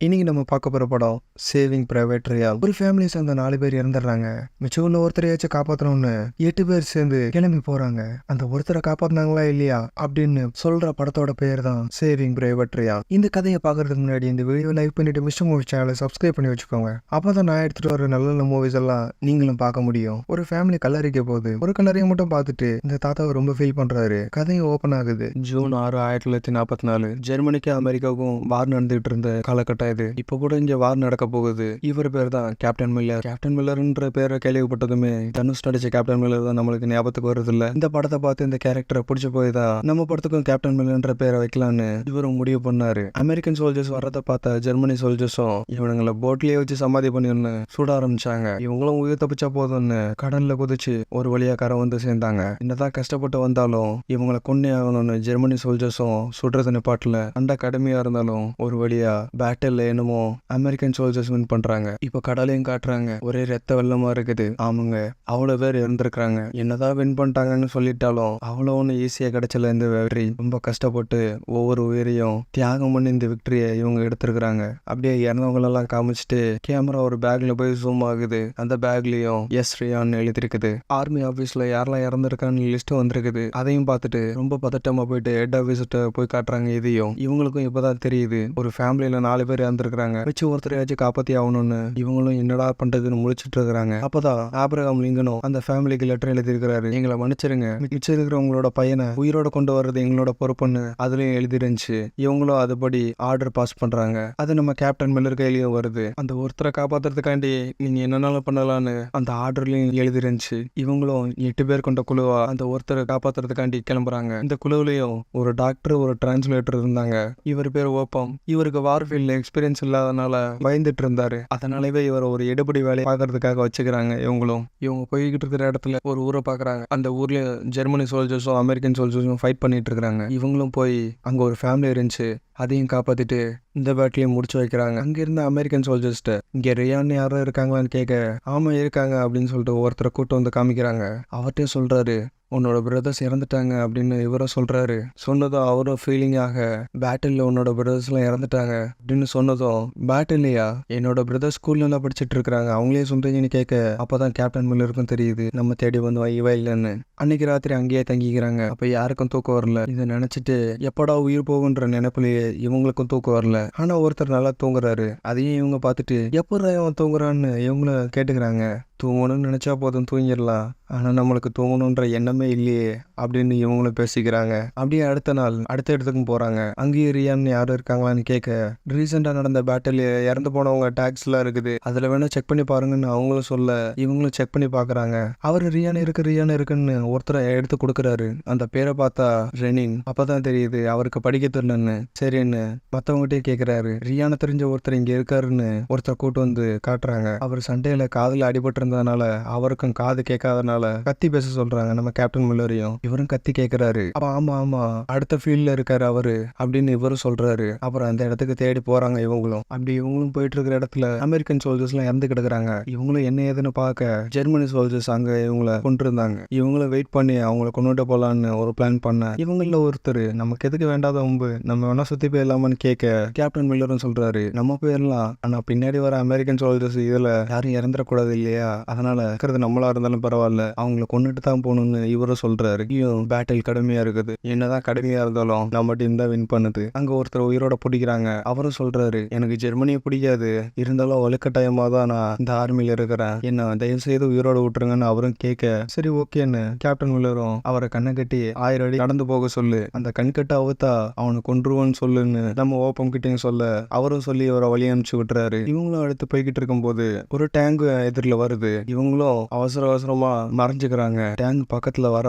இன்னைக்கு நம்ம பார்க்க போற படம் சேவிங் பிரைவேட் ரியான். ஒரு ஃபேமிலி சேர்ந்த 4 பேர் இறந்துடுறாங்க. மிச்சம் உள்ள ஒருத்தரையாச்சும் காப்பாற்றணும்னு 8 பேர் சேர்ந்து கிளம்பி போறாங்க. அந்த ஒருத்தரை காப்பாத்தினாங்களா இல்லையா அப்படின்னு சொல்ற படத்தோட பேர் தான் சேவிங் பிரைவேட் ரியான். இந்த கதையை பார்க்கறதுக்கு முன்னாடி இந்த வீடியோ லைக் பண்ணிட்டு மிஸ்டர் மூவி சேனலை சப்ஸ்கிரைப் பண்ணி வச்சுக்கோங்க. அப்பதான் நான் எடுத்துட்டு வர நல்ல நல்ல மூவிஸ் எல்லாம் நீங்களும் பார்க்க முடியும். ஒரு ஃபேமிலி கல்லறிக்க போகுது. ஒரு கல்லறையை மட்டும் பார்த்துட்டு இந்த தாத்தாவை ரொம்ப ஃபீல் பண்றாரு. கதையும் ஓபன் ஆகுது. ஜூன் 6, 1944 ஜெர்மனிக்கும் அமெரிக்காவுக்கும் வார் நடந்துகிட்டு இருந்த காலகட்டம் இது. இப்ப கூட இங்க வார் நடக்க போகுது. இவர் பேர் தான் கேப்டன் மில்லர். கேப்டன் மில்லர்ன்ற பேரை கேள்விப்பட்டதுமே தனுஷ் நடிச்ச கேப்டன் மில்லர் தான் நம்மளுக்கு ஞாபகத்துக்கு வருது இல்ல. இந்த படத்தை பார்த்து இந்த கேரக்டரை பிடிச்ச போய் தான் நம்ம படத்துக்கும் கேப்டன் மில்லர்ன்ற பேரை வைக்கலான்னு இவரும் முடிவு பண்ணாரு. அமெரிக்கன் சோல்ஜர்ஸ் வர்றதை பார்த்த ஜெர்மனி சோல்ஜர்ஸும் இவனுங்களை போட்லயே வச்சு சமாதி பண்ணி சுட ஆரம்பிச்சாங்க. இவங்களும் உயிர் தப்பிச்சா போதும்னு கடல்ல குதிச்சு ஒரு வழியா கரை வந்து சேர்ந்தாங்க. என்னதான் கஷ்டப்பட்டு வந்தாலும் இவங்களை கொன்னே ஆகணும்னு ஜெர்மனி சோல்ஜர்ஸும் சுடுறது நிப்பாட்டல. அண்ட கடுமையா இருந்தாலும் ஒரு வழியா பேட்டில் என்னமோ அமெரிக்கன் சோல்ஜர்ஸ் வின் பண்றாங்க. இப்ப கடலையும் காட்டுறாங்க. ஒரே ரத்த வெள்ளமா இருக்குது. ஆமாங்க, அவ்வளவு பேர் இருந்திருக்காங்க. என்னதான் வின் பண்ணிட்டாங்கன்னு சொல்லிட்டாலும் அவ்வளவு ஒண்ணு ஈஸியா கிடைச்சல இந்த வெற்றி. ரொம்ப கஷ்டப்பட்டு ஒவ்வொரு உயிரையும் தியாகம் பண்ணி இந்த விக்டரியை இவங்க எடுத்திருக்கிறாங்க. அப்படியே இறந்தவங்களெல்லாம் காமிச்சிட்டு கேமரா ஒரு பேக்ல போய் ஜூம் ஆகுது. அந்த பேக்லயும் எஸ் ரியான் எழுதிருக்குது. ஆர்மி ஆபீஸ்ல யாரெல்லாம் இறந்திருக்கான்னு லிஸ்ட் வந்திருக்குது. அதையும் பார்த்துட்டு ரொம்ப பதட்டமா போயிட்டு ஹெட் ஆபீஸ்கிட்ட போய் காட்டுறாங்க. இதையும் இவங்களுக்கும் இப்பதான் தெரியுது ஒரு ஃபேமிலியில 4 பேர் இறந்திருக்காங்க. வச்சு ஒருத்தரையாச்சும் காப்பாத்தி ஆகணும்னு இவங்களும் என்னடா பண்றதுன்னு முழிச்சிட்டு இருக்காங்க. அப்பதான் ஆபிரகாம் லிங்கனும் அந்த ஃபேமிலிக்கு லெட்டர் எழுதியிருக்கிறாரு. எங்களை மன்னிச்சிருங்க, மிச்சம் இருக்கிறவங்களோட பையனை உயிரோட கொண்டு வர்றது எங்களோட பொறுப்புன்னு அதுலயும் எழுதிருந்துச்சு. இவங்களும் அதுபடி ஆர்டர் பாஸ் பண்றாங்க. அது நம்ம கேப்டன் மில்லர் கையிலயும் வருது. அந்த ஒருத்தரை காப்பாத்துறதுக்காண்டி நீங்க என்னன்னாலும் பண்ணலான்னு அந்த ஆர்டர்லயும் எழுதிருந்துச்சு. இவங்களும் 8 பேர் கொண்ட குழுவா அந்த ஒருத்தரை காப்பாத்துறதுக்காண்டி கிளம்புறாங்க. இந்த குழுவிலையும் ஒரு டாக்டர், ஒரு டிரான்ஸ்லேட்டர் இருந்தாங்க. இவர் பேர் ஓப்பம். இவருக்கு வார்ஃபீல்ட்ல எக்ஸ்பீரியன்ஸ் இல்லாதனால பயந்துட்டு இருந்தாரு. அதனாலவே இவர் ஒரு எடுபடி வேலையை பாக்குறதுக்காக வச்சுக்கிறாங்க. இவங்க போய்கிட்டு இருக்கிற இடத்துல ஒரு ஊரை பாக்குறாங்க. அந்த ஊர்ல ஜெர்மனி சோல்ஜர்ஸும் அமெரிக்கன் சோல்ஜர்ஸும் ஃபைட் பண்ணிட்டு இருக்காங்க. இவங்களும் போய் அங்க ஒரு ஃபேமிலி இருந்துச்சு, அதையும் காப்பாத்திட்டு இந்த பேட்டிலையும் முடிச்சு வைக்கிறாங்க. அங்க இருந்த அமெரிக்கன் சோல்ஜர்ஸ்ட இங்க ரியான் யாரும் இருக்காங்களான்னு கேட்க ஆமா இருக்காங்க அப்படின்னு சொல்லிட்டு ஒருத்தரை கூட்டு வந்து காமிக்கிறாங்க. அவர்கிட்டயும் சொல்றாரு உன்னோட பிரதர்ஸ் இறந்துட்டாங்க அப்படின்னு இவரும் சொல்றாரு. சொன்னதும் அவரும் ஃபீலிங்காக பேட்டில் உன்னோட பிரதர்ஸ் எல்லாம் இறந்துட்டாங்க அப்படின்னு சொன்னதும் பேட்டில்லையா என்னோட பிரதர்ஸ் ஸ்கூல்ல எல்லாம் படிச்சுட்டு இருக்காங்க அவங்களே சொல்றீங்கன்னு கேட்க அப்பதான் கேப்டன் மில்லருக்கும் தெரியுது நம்ம தேடி வந்து இவ இல்லைன்னு. அன்னைக்கு ராத்திரி அங்கேயே தங்கிக்கிறாங்க. அப்ப யாருக்கும் தூக்கம் வரல. இதை நினைச்சிட்டு எப்படா உயிர் போகுன்ற நினைப்புலயே இவங்களுக்கும் தூக்கம் வரல. ஆனா ஒருத்தர் நல்லா தூங்குறாரு. அதையும் இவங்க பார்த்துட்டு எப்படி அவன் தூங்குறான்னு இவங்கள கேட்டுக்கிறாங்க. தூங்கணும்னு நினைச்சா போதும் தூங்கிடலாம், ஆனா நம்மளுக்கு தூங்கணுன்ற எண்ணமே இல்லையே அப்படின்னு இவங்களும் பேசிக்கிறாங்க. அப்படியே அடுத்த நாள் அடுத்த இடத்துக்கும் போறாங்க. அங்கேயும் ரியான் யாரும் இருக்காங்களான்னு கேட்க ரீசெண்டா நடந்த பேட்டில் இறந்து போனவங்க டேக்ஸ் எல்லாம் இருக்குது, அதுல வேணா செக் பண்ணி பாருங்கன்னு அவங்களும் சொல்ல இவங்களும் செக் பண்ணி பாக்குறாங்க. அவரு ரியான் இருக்குன்னு ஒருத்தரை எடுத்து கொடுக்குறாரு. அந்த பேரை பார்த்தா ரெனின். அப்பதான் தெரியுது அவருக்கு படிக்க தெரியலன்னு. சரின்னு மத்தவங்ககிட்டயே கேக்குறாரு. ரியானை தெரிஞ்ச ஒருத்தர் இங்க இருக்காருன்னு ஒருத்தர் கூட்டு வந்து காட்டுறாங்க. அவர் சண்டையில காதுல அடிபட்டு இருந்ததுனால அவருக்கும் காது கேட்காதனால கத்தி பேச சொல்றாங்க நம்ம கேப்டன் மில்லரையும். இவரும் கத்தி கேட்கிறாரு. அப்ப ஆமா அடுத்த ஃபீல்ட்ல இருக்காரு அவரு அப்படின்னு இவரும் சொல்றாரு. அப்புறம் அந்த இடத்துக்கு தேடி போறாங்க இவங்களும். அப்படி இவங்களும் போயிட்டு இருக்கிற இடத்துல அமெரிக்கன் சோல்ஜர்ஸ் எல்லாம் இறந்து கிடக்குறாங்க. இவங்களும் என்ன ஏதுன்னு பார்க்க ஜெர்மனி சோல்ஜர்ஸ் அங்க இவங்களை கொண்டு இருந்தாங்க. இவங்களும் வெயிட் பண்ணி அவங்களை கொண்டுட்டு போலான்னு ஒரு பிளான் பண்ண இவங்கள ஒருத்தர் நமக்கு எதுக்கு வேண்டாத வம்பு, நம்ம வேணா சுத்தி போயிடலாமான்னு கேட்க கேப்டன் மில்லரும் சொல்றாரு நம்ம போயிடலாம், ஆனா பின்னாடி வர அமெரிக்கன் சோல்ஜர்ஸ் இதுல யாரும் இறந்துடக்கூடாது இல்லையா, அதனால இருக்கிறது நம்மளா இருந்தாலும் பரவாயில்ல, அவங்களை கொண்டுட்டு தான் போகணும்னு இவரும் சொல்றாரு. பேட்டில் கடுமையா இருக்குது. என்னதான் கடுமையா இருந்தாலும் நம்ம டீம் தான் வின் பண்ணுது. அங்க ஒருத்தர் உயிரோட பிடிக்கிறாங்க. அவரும் சொல்றாரு எனக்கு ஜெர்மனியை பிடிக்காது, இருந்தாலும் வலுக்கட்டாயமா தான் நான் இந்த ஆர்மியில இருக்கிறேன், என்ன தயவு செய்து உயிரோட விட்டுருங்கன்னு அவரும் கேட்க சரி ஓகேன்னு கேப்டன் மில்லரும் அவரை கண்ணை கட்டி 1000 அடி நடந்து போக சொல்லு, அந்த கண்கட்ட அவுத்தா அவனை கொன்றுவான்னு சொல்லுன்னு நம்ம ஓப்பம் கிட்டையும் சொல்ல அவரும் சொல்லி அவரை வழி அனுப்பிச்சு விட்டுறாரு. இவங்களும் அடுத்து போய்கிட்டு இருக்கும் போது ஒரு டேங்க் எதிரில் வருது. இவங்களும் அவசரமா மறைஞ்சுக்கிறாங்க. டேங்க் பக்கத்துல வர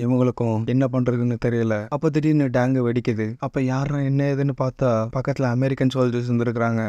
இவங்களுக்கும் என்ன பண்றதுன்னு தெரியல. அப்ப திடீர்னு டேங்க் வெடிக்குது. அப்ப யாரும் என்ன ஏதுன்னு பார்த்தா பக்கத்துல அமெரிக்கன் சோல்ஜர்ஸ் இருந்திருக்காங்க.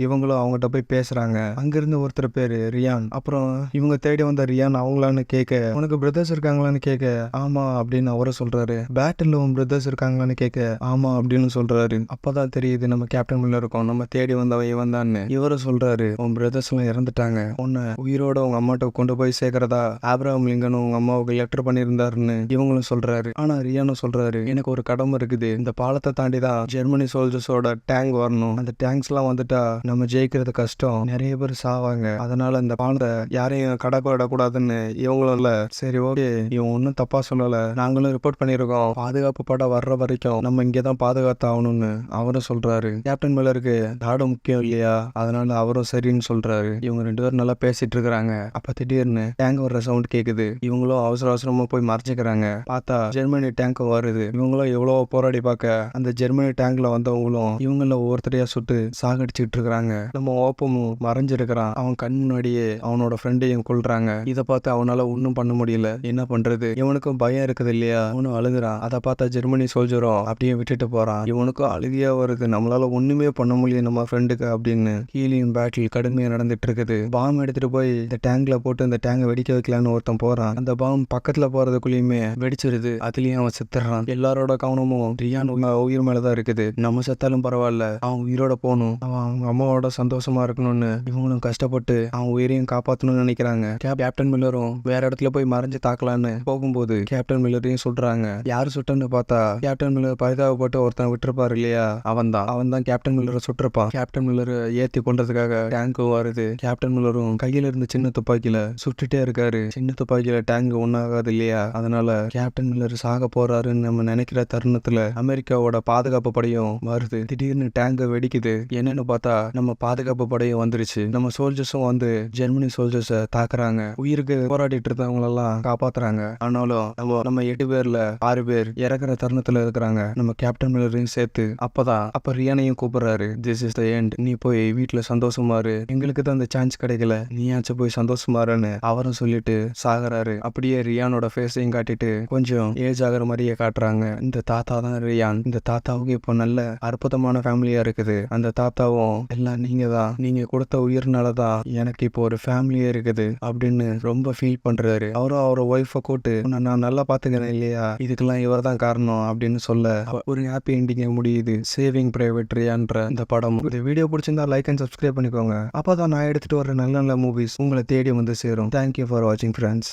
இவங்களும் அவங்ககிட்ட போய் பேசுறாங்க. அங்கிருந்து ஒருத்தர் பேரு ரியான். அப்புறம் இவங்க தேடி வந்த ரியான் அவங்களான்னு கேட்க உனக்கு பிரதர்ஸ் இருக்காங்களான்னு கேட்க ஆமா அப்படின்னு அவரும் சொல்றாரு. பேட்டில் உன் பிரதர்ஸ் இருக்காங்களான்னு கேட்க ஆமா அப்படின்னு சொல்றாரு. அப்பதான் தெரியுது நம்ம கேப்டன் மில்லர் இருக்கோம் நம்ம தேடி வந்தவன் இவன் தான். இவரும் சொல்றாரு உன் பிரதர்ஸ் எல்லாம் இறந்துட்டாங்க, உன்னை உயிரோட உயிரோட உங்க அம்மாட்ட கொண்டு போய் சேர்க்கறதா ஆப்ரஹாம் லிங்கன் உங்க அம்மாவுக்கு லெட்டர் பண்ணியிருந்தாருன்னு இவங்களும் சொல்றாரு. ஆனா ரியானும் சொல்றாரு, எனக்கு ஒரு கடமை இருக்குது, இந்த பாலத்தை தாண்டி தான் ஜெர்மனி சோல்ஜர்ஸோட டேங்க் வரணும், அந்த டேங்க்ஸ் எல்லாம் வந்துட்டா நம்ம ஜெயிக்கிறது கஷ்டம், நிறைய பேர் சாவாங்க, அதனால இந்த பாலத்தை யாரையும் கடக்க விடக்கூடாதுன்னு இவங்களும் இல்ல. சரி ஓகே, இவன் ஒன்னும் தப்பா சொல்லல, நாங்களும் ரிப்போர்ட் பண்ணிருக்கோம், பாதுகாப்பு படம் வர்ற வரைக்கும் நம்ம இங்கதான் பாதுகாத்து ஆகணும்னு அவரும் சொல்றாரு. கேப்டன் மில்லருக்கு நாடு முக்கியம் இல்லையா, அதனால அவரும் சரின்னு சொல்றாரு. இவங்க 2 பேரும் நல்லா பேசிட்டு இருக்காங்க. அப்ப திடீர்னு டேங்க் வர்ற சவுண்ட் கேக்குது. இவங்களும் அவசர அவசரமா போய் மறைச்சிக்கிறாங்க. பார்த்தா ஜெர்மனி டேங்க் வருது. இவங்களும் எவ்வளவு போராடி பார்க்க அந்த ஜெர்மனி டேங்க்ல வந்தவங்களும் இவங்கள ஒவ்வொருத்தரையா சுட்டு சாகடிச்சுட்டு இருக்காங்க. நம்ம ஓப்பமும் மறைஞ்சிருக்கிறான். அவன் கண் முன்னாடியே அவனோட ஃப்ரெண்டையும் கொல்றாங்க. இதை பார்த்து அவனால ஒன்னும் பண்ண முடியல. என்ன பண்றது, இவனுக்கும் பயம் இருக்குது இல்லையா, அவனும் அழுகுறான். அதை பார்த்தா ஜெர்மனி சோல்ஜரும் அப்படியே விட்டுட்டு போறான். இவனுக்கும் அழுகியா வருது, நம்மளால ஒண்ணுமே பண்ண முடியும் நம்ம ஃப்ரெண்டுக்கு அப்படின்னு. ஹீலியம் பேட்டில் கடுமையா நடந்துட்டு இருக்குது. பாம் எடுத்துட்டு போய் இந்த டேங்க்ல போட்டு இந்த டேங்கை வெடிக்க வைக்கலான்னு ஒருத்தன் போறான். அந்த பாம் பக்கத்துல போறதுக்குள்ளயுமே வெடிச்சிருது. அதுலயும் அவன் செத்துறான். எல்லாரோட கவனமும் ரியான் உயிர் மேலதான் இருக்குது. நம்ம செத்தாலும் பரவாயில்ல, அவன் உயிரோட போகணும், அவன் அவங்க அம்மாவோட சந்தோஷமா இருக்கணும்னு இவங்களும் கஷ்டப்பட்டு அவன் உயிரையும் காப்பாற்றணும்னு நினைக்கிறாங்க. கேப்டன் மில்லரும் வேற இடத்துல போய் மறைஞ்சு தாக்கலான்னு போகும்போது கேப்டன் மில்லரையும் சொல்றாங்க. யாரு சுட்டன்னு பார்த்தா கேப்டன் மில்லர் பரிதாபப்பட்டு ஒருத்தன் விட்டுருப்பாரு இல்லையா, அவன் தான் கேப்டன் மில்லரை சுட்டிருப்பான். கேப்டன் மில்லர் ஏத்தி கொண்டதுக்காக டேங்க் வருது. கேப்டன் மில்லரும் கையில இருந்து சின்ன துப்பாக்கியில சுட்டுட்டே இருக்காரு. சின்ன துப்பாக்கியில டேங்க் ஒன்னாகாது இல்லையா, அதனால கேப்டன் மில்லர் சாக போறாருன்னு நம்ம நினைக்கிற தருணத்துல அமெரிக்காவோட பாதுகாப்பு படையும் வருது. திடீர்னு டேங்க் வெடிக்குது. என்னன்னு பார்த்தா நம்ம பாதுகாப்பு படையும் வந்துருச்சு. நம்ம சோல்ஜர்ஸும் வந்து ஜெர்மனி சோல்ஜர்ஸ தாக்குறாங்க. உயிருக்கு போராடிட்டு இருந்தவங்களெல்லாம் காப்பாத்துறாங்க. ஆனாலும் நம்ம 8 பேர்ல 6 பேர் இறக்குற தருணத்துல இருக்கிறாங்க, நம்ம கேப்டன் மில்லரையும் சேர்த்து. அப்ப ரியானையும் கூப்பிடுறாரு. திஸ் இஸ் த எண்ட், நீ போய் வீட்டுல சந்தோஷமா இரு, எங்களுக்கு தான் அந்த சான்ஸ் கிடைக்கல, நீயாச்சும் போய் சந்தோஷமா இருன்னு அவரும் சொல்லிட்டு சாகுறாரு. அப்படியே ரியானோட ஃபேஸையும் காட்டிட்டு கொஞ்சம் ஏஜ் ஆகிற மாதிரியே காட்டுறாங்க. இந்த தாத்தா தான் ரியான். இந்த தாத்தாவுக்கு இப்போ நல்ல அற்புதமான ஃபேமிலியா இருக்குது. அந்த தாத்தாவும் எல்லாம் நீங்க தான், நீங்க கொடுத்த உயிர்னாலதான் எனக்கு இப்போ ஒரு ஃபேமிலியா இருக்குது அப்படின்னு ரொம்ப ஃபீல் பண்றாரு. அவரும் அவரோட ஒய்ஃபை கூட்டு நான் நல்லா பாத்துக்கிறேன் இல்லையா, இதுக்கெல்லாம் இவர் தான் காரணம் அப்படின்னு சொல்ல ஒரு ஹாப்பி எண்டிங்க முடியுது. சேவிங் பிரைவேட் ரியான்ற இந்த படம். இந்த வீடியோ பிடிச்சிருந்தா லைக் அண்ட் சப்ஸ்கிரைப் பண்ணிக்கோங்க. அப்பதான் நான் எடுத்துட்டு வர நல்ல நல்ல மூவிஸ் உங்களை தேடி வந்து சேரும். தேங்க்யூ ஃபார் வாட்சிங் ஃப்ரெண்ட்ஸ்.